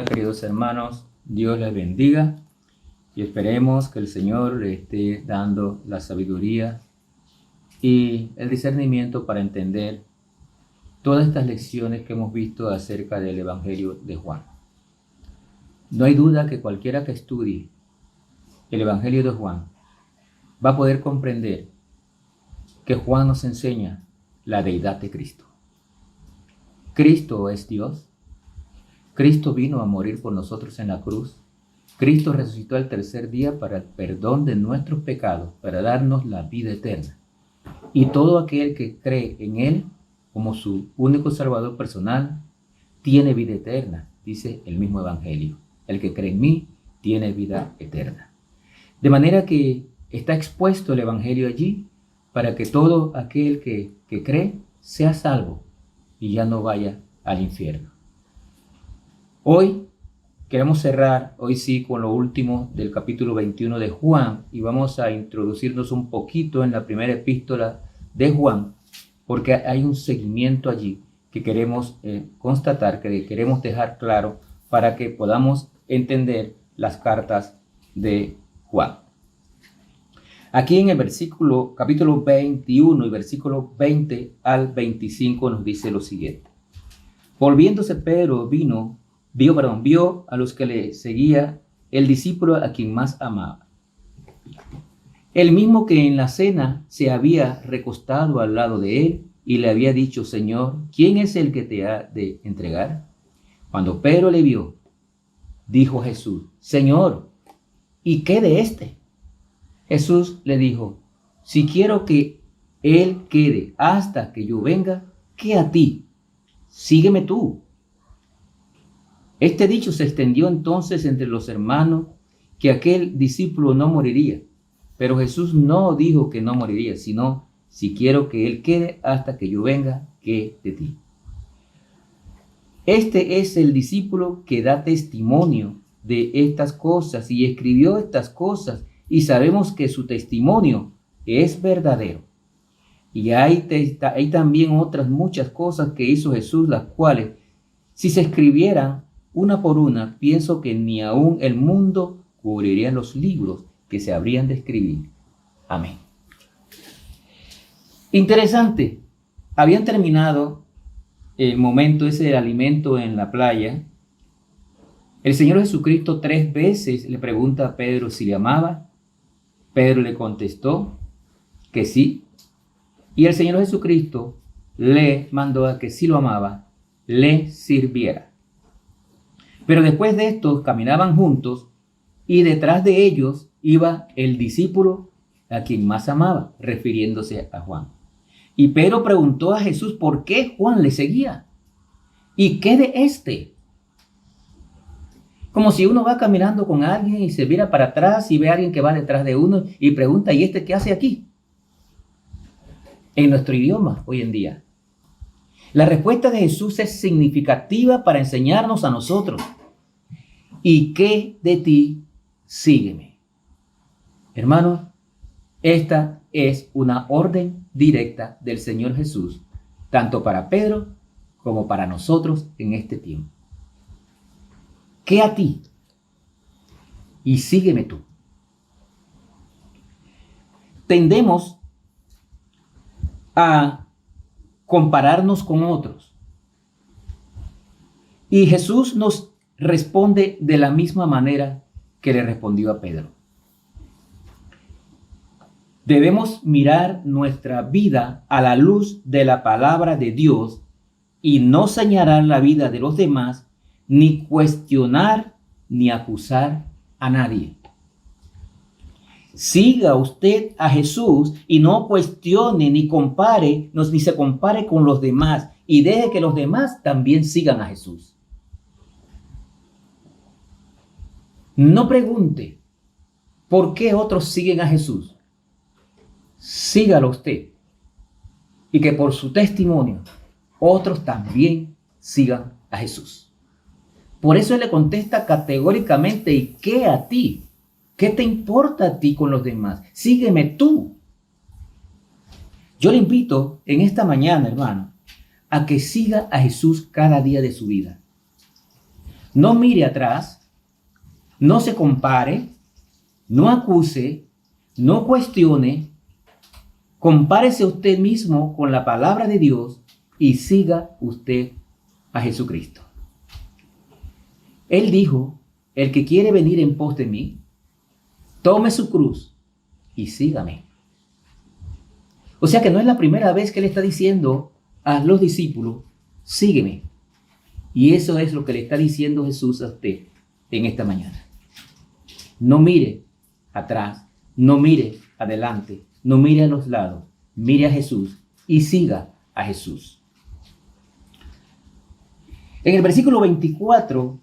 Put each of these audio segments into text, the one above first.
Queridos hermanos, Dios les bendiga y esperemos que el Señor le esté dando la sabiduría y el discernimiento para entender todas estas lecciones que hemos visto acerca del Evangelio de Juan. No hay duda que cualquiera que estudie el Evangelio de Juan va a poder comprender que Juan nos enseña la deidad de Cristo. Cristo es Dios. Cristo vino a morir por nosotros en la cruz. Cristo resucitó al tercer día para el perdón de nuestros pecados, para darnos la vida eterna. Y todo aquel que cree en Él como su único Salvador personal, tiene vida eterna, dice el mismo Evangelio. El que cree en mí tiene vida eterna. De manera que está expuesto el Evangelio allí para que todo aquel que cree sea salvo y ya no vaya al infierno. Hoy queremos cerrar, hoy sí, con lo último del capítulo 21 de Juan y vamos a introducirnos un poquito en la primera epístola de Juan, porque hay un seguimiento allí que queremos constatar, que queremos dejar claro para que podamos entender las cartas de Juan. Aquí en el capítulo 21 y versículo 20 al 25 nos dice lo siguiente. Volviéndose Pedro vio a los que le seguía el discípulo a quien más amaba. El mismo que en la cena se había recostado al lado de él y le había dicho, Señor, ¿quién es el que te ha de entregar? Cuando Pedro le vio, dijo Jesús, Señor, ¿y qué de éste? Jesús le dijo, si quiero que él quede hasta que yo venga, ¿qué a ti? Sígueme tú. Este dicho se extendió entonces entre los hermanos que aquel discípulo no moriría. Pero Jesús no dijo que no moriría, sino si quiero que él quede hasta que yo venga, ¿qué de ti? Este es el discípulo que da testimonio de estas cosas y escribió estas cosas y sabemos que su testimonio es verdadero. Y hay también otras muchas cosas que hizo Jesús, las cuales, si se escribieran una por una, pienso que ni aún el mundo cubriría los libros que se habrían de escribir. Amén. Interesante. Habían terminado el momento ese del alimento en la playa. El Señor Jesucristo 3 veces le pregunta a Pedro si le amaba. Pedro le contestó que sí. Y el Señor Jesucristo le mandó a que si lo amaba, le sirviera. Pero después de esto caminaban juntos y detrás de ellos iba el discípulo a quien más amaba, refiriéndose a Juan. Y Pedro preguntó a Jesús por qué Juan le seguía. ¿Y qué de éste? Como si uno va caminando con alguien y se mira para atrás y ve a alguien que va detrás de uno y pregunta, ¿y este qué hace aquí? En nuestro idioma hoy en día. La respuesta de Jesús es significativa para enseñarnos a nosotros. ¿Y qué de ti? Sígueme. Hermanos, esta es una orden directa del Señor Jesús, tanto para Pedro como para nosotros en este tiempo. ¿Qué a ti? Y sígueme tú. Tendemos a compararnos con otros. Y Jesús nos responde de la misma manera que le respondió a Pedro. Debemos mirar nuestra vida a la luz de la palabra de Dios y no señalar la vida de los demás, ni cuestionar ni acusar a nadie. Siga usted a Jesús y no cuestione ni se compare con los demás y deje que los demás también sigan a Jesús. No pregunte por qué otros siguen a Jesús. Sígalo usted y que por su testimonio otros también sigan a Jesús. Por eso él le contesta categóricamente, ¿y qué a ti? ¿Qué te importa a ti con los demás? Sígueme tú. Yo le invito en esta mañana, hermano, a que siga a Jesús cada día de su vida. No mire atrás, no se compare, no acuse, no cuestione. Compárese usted mismo con la palabra de Dios y siga usted a Jesucristo. Él dijo, el que quiere venir en pos de mí, tome su cruz y sígame. O sea que no es la primera vez que Él está diciendo a los discípulos, sígueme. Y eso es lo que le está diciendo Jesús a usted en esta mañana. No mire atrás, no mire adelante, no mire a los lados, mire a Jesús y siga a Jesús. En el versículo 24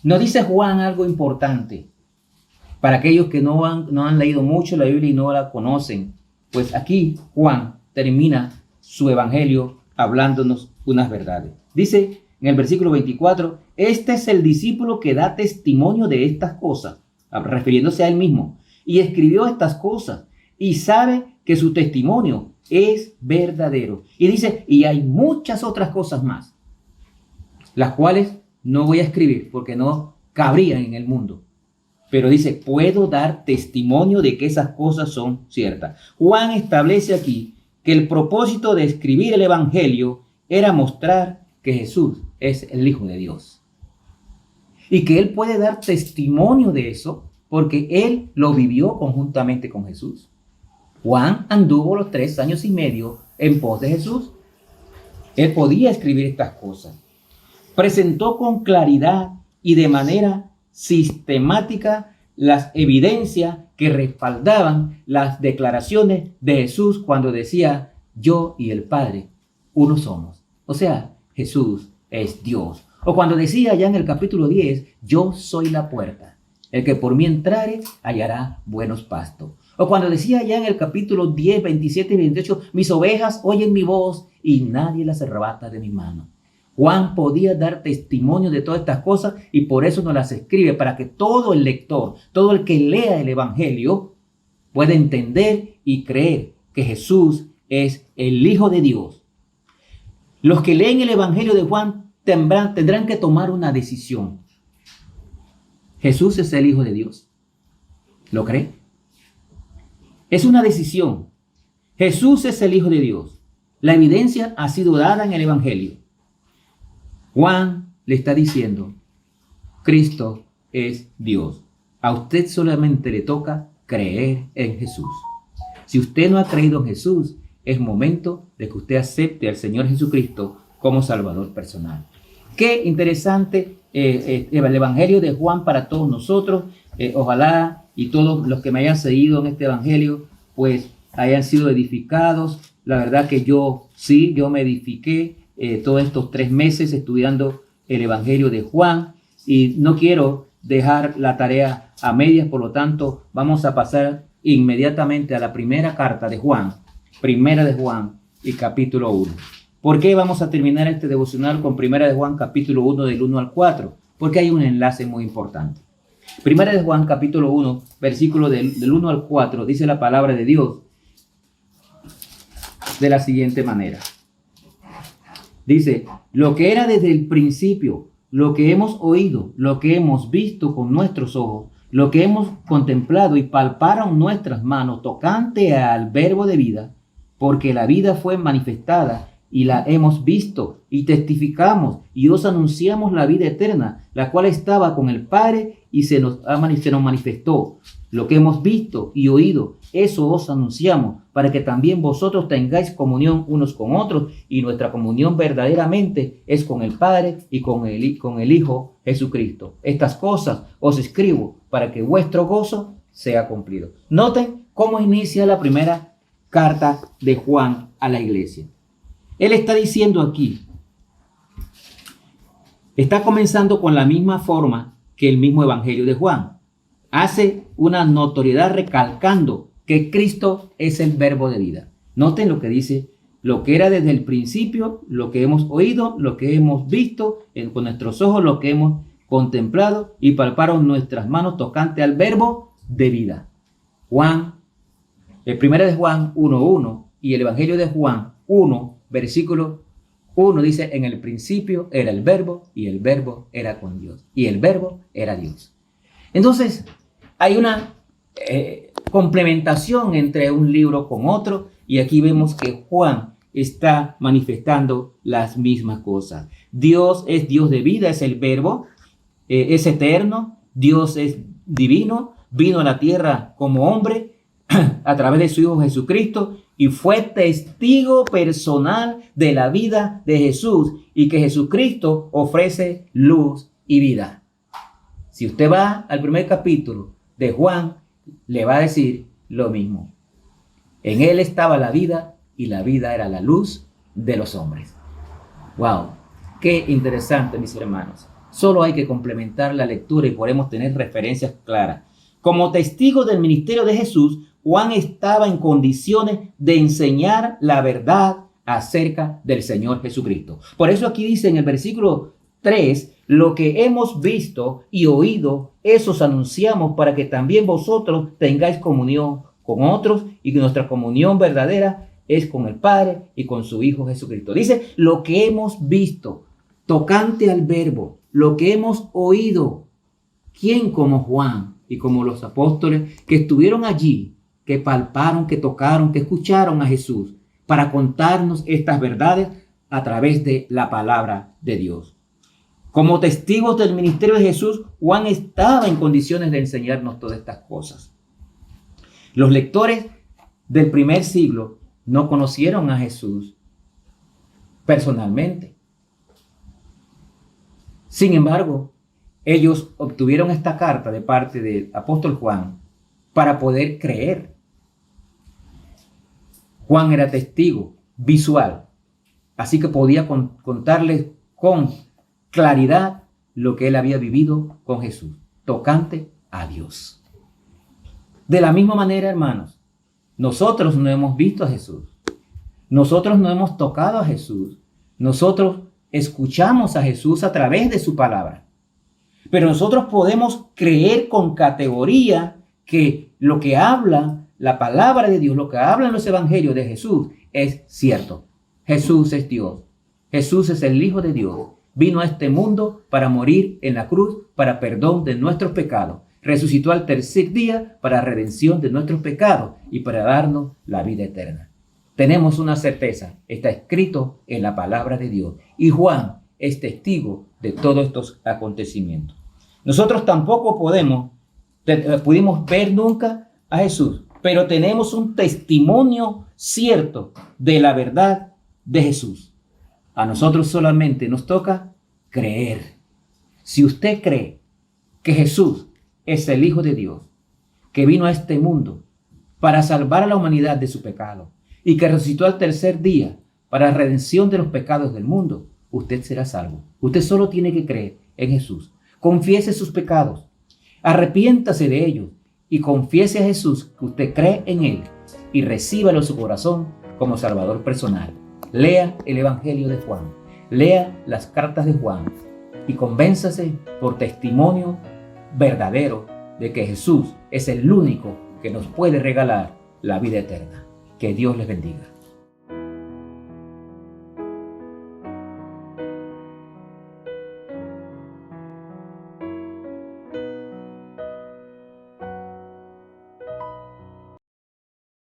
nos dice Juan algo importante. Para aquellos que no han leído mucho la Biblia y no la conocen, pues aquí Juan termina su evangelio hablándonos unas verdades. Dice en el versículo 24, este es el discípulo que da testimonio de estas cosas, refiriéndose a él mismo, y escribió estas cosas, y sabe que su testimonio es verdadero. Y dice, y hay muchas otras cosas más, las cuales no voy a escribir porque no cabrían en el mundo. Pero dice, puedo dar testimonio de que esas cosas son ciertas. Juan establece aquí que el propósito de escribir el evangelio era mostrar que Jesús es el Hijo de Dios. Y que él puede dar testimonio de eso porque él lo vivió conjuntamente con Jesús. Juan anduvo los 3 años y medio en pos de Jesús. Él podía escribir estas cosas. Presentó con claridad y de manera sistemática las evidencias que respaldaban las declaraciones de Jesús cuando decía, yo y el Padre, uno somos. O sea, Jesús es Dios. O cuando decía ya en el capítulo 10, yo soy la puerta. El que por mí entrare hallará buenos pastos. O cuando decía ya en el capítulo 10, 27 y 28, mis ovejas oyen mi voz y nadie las arrebata de mi mano. Juan podía dar testimonio de todas estas cosas y por eso nos las escribe, para que todo el lector, todo el que lea el evangelio pueda entender y creer que Jesús es el Hijo de Dios. Los que leen el evangelio de Juan tendrán que tomar una decisión. ¿Jesús es el Hijo de Dios? ¿Lo cree? Es una decisión. Jesús es el Hijo de Dios. La evidencia ha sido dada en el evangelio. Juan le está diciendo, Cristo es Dios. A usted solamente le toca creer en Jesús. Si usted no ha creído en Jesús, es momento de que usted acepte al Señor Jesucristo como Salvador personal. Qué interesante el Evangelio de Juan para todos nosotros. Ojalá y todos los que me hayan seguido en este Evangelio, pues hayan sido edificados. La verdad que yo me edifiqué todos estos 3 meses estudiando el Evangelio de Juan y no quiero dejar la tarea a medias, por lo tanto vamos a pasar inmediatamente a la primera carta de Juan, primera de Juan y capítulo 1. ¿Por qué vamos a terminar este devocional con primera de Juan capítulo 1 del 1 al 4? Porque hay un enlace muy importante. Primera de Juan capítulo 1, versículo del 1 al 4, dice la palabra de Dios de la siguiente manera. Dice, lo que era desde el principio, lo que hemos oído, lo que hemos visto con nuestros ojos, lo que hemos contemplado y palparon nuestras manos tocante al verbo de vida, porque la vida fue manifestada y la hemos visto y testificamos y os anunciamos la vida eterna, la cual estaba con el Padre y se nos manifestó. Lo que hemos visto y oído, eso os anunciamos, para que también vosotros tengáis comunión unos con otros, y nuestra comunión verdaderamente es con el Padre y con el Hijo Jesucristo. Estas cosas os escribo para que vuestro gozo sea cumplido. Noten cómo inicia la primera carta de Juan a la iglesia. Él está diciendo aquí, está comenzando con la misma forma que el mismo Evangelio de Juan. Hace una notoriedad recalcando que Cristo es el verbo de vida. Noten lo que dice, lo que era desde el principio, lo que hemos oído, lo que hemos visto con nuestros ojos, lo que hemos contemplado y palparon nuestras manos tocante al verbo de vida. Juan, el primero de Juan 1:1 y el Evangelio de Juan 1, versículo Uno dice, en el principio era el verbo y el verbo era con Dios y el verbo era Dios. Entonces, hay una complementación entre un libro con otro y aquí vemos que Juan está manifestando las mismas cosas. Dios es Dios de vida, es el verbo, es eterno, Dios es divino, vino a la tierra como hombre a través de su Hijo Jesucristo y fue testigo personal de la vida de Jesús y que Jesucristo ofrece luz y vida. Si usted va al primer capítulo de Juan, le va a decir lo mismo. En él estaba la vida y la vida era la luz de los hombres. ¡Wow! ¡Qué interesante, mis hermanos! Solo hay que complementar la lectura y podemos tener referencias claras. Como testigo del ministerio de Jesús, Juan estaba en condiciones de enseñar la verdad acerca del Señor Jesucristo. Por eso aquí dice en el versículo 3, lo que hemos visto y oído, eso os anunciamos para que también vosotros tengáis comunión con otros y que nuestra comunión verdadera es con el Padre y con su Hijo Jesucristo. Dice, lo que hemos visto, tocante al verbo, lo que hemos oído. ¿Quién como Juan y como los apóstoles que estuvieron allí, que palparon, que tocaron, que escucharon a Jesús para contarnos estas verdades a través de la palabra de Dios? Como testigos del ministerio de Jesús, Juan estaba en condiciones de enseñarnos todas estas cosas. Los lectores del primer siglo no conocieron a Jesús personalmente. Sin embargo, ellos obtuvieron esta carta de parte del apóstol Juan para poder creer. Juan era testigo visual, así que podía contarles con claridad lo que él había vivido con Jesús, tocante a Dios. De la misma manera, hermanos, nosotros no hemos visto a Jesús. Nosotros no hemos tocado a Jesús. Nosotros escuchamos a Jesús a través de su palabra. Pero nosotros podemos creer con categoría que lo que habla la palabra de Dios, lo que hablan los evangelios de Jesús es cierto. Jesús es Dios. Jesús es el Hijo de Dios. Vino a este mundo para morir en la cruz para perdón de nuestros pecados. Resucitó al tercer día para redención de nuestros pecados y para darnos la vida eterna. Tenemos una certeza, está escrito en la palabra de Dios. Y Juan es testigo de todos estos acontecimientos. Nosotros tampoco pudimos ver nunca a Jesús, pero tenemos un testimonio cierto de la verdad de Jesús. A nosotros solamente nos toca creer. Si usted cree que Jesús es el Hijo de Dios, que vino a este mundo para salvar a la humanidad de su pecado y que resucitó al tercer día para la redención de los pecados del mundo, usted será salvo. Usted solo tiene que creer en Jesús. Confiese sus pecados, arrepiéntase de ellos y confiese a Jesús que usted cree en Él y recíbalo en su corazón como Salvador personal. Lea el Evangelio de Juan, lea las cartas de Juan y convénzase por testimonio verdadero de que Jesús es el único que nos puede regalar la vida eterna. Que Dios les bendiga.